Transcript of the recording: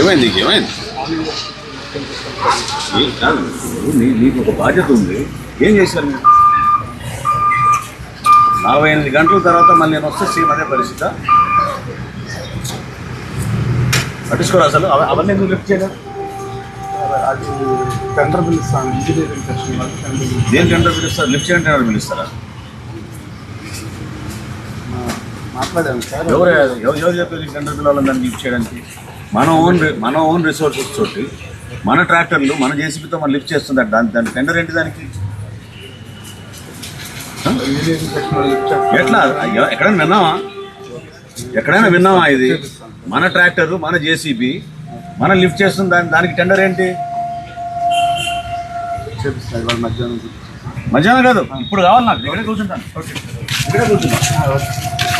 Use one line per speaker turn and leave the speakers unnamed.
ఏమైంది ఏమైంది కాదు, నీకు ఒక బాధ్యత ఉంది. ఏం చేశారు మీరు? 48 గంటల తర్వాత మళ్ళీ నేను వస్తే సేమ్ అదే పరిస్థితి. పట్టించుకోరు అసలు. అవన్నీ ఎందుకు లిఫ్ట్ చేయలేదు?
అది టెండర్ బిల్ ఇస్తాను, ఇంజనీరింగ్ సెక్షన్ వాళ్ళు
దేని టెండర్ బిల్ ఇస్తారు? లిఫ్ట్ చేయండి టెండర్ బిల్ ఇస్తారా?
మాట్లాడాను సార్.
ఎవరు చెప్పారు టెండర్ బిల్ వాళ్ళని దాన్ని లిఫ్ట్ చేయడానికి? మన ఓన్ రిసోర్సెస్ తోటి మన ట్రాక్టర్లు మన జేసీబీతో మనం లిఫ్ట్ చేస్తుంది. దాని టెండర్ ఏంటి దానికి?
ఇంజనీరింగ్ సెక్షన్ వాళ్ళు
ఎట్లా? ఎక్కడైనా విన్నామా ఇది? మన ట్రాక్టర్ మన జేసీబీ మనం లిఫ్ట్ చేస్తుంది, దానికి టెండర్ ఏంటి?
చేపిస్తాను ఇవాళ మధ్యాహ్నం.
మధ్యాహ్నం కాదు, ఇప్పుడు కావాలి నాకు. ఇక్కడే కూర్చుంటాను.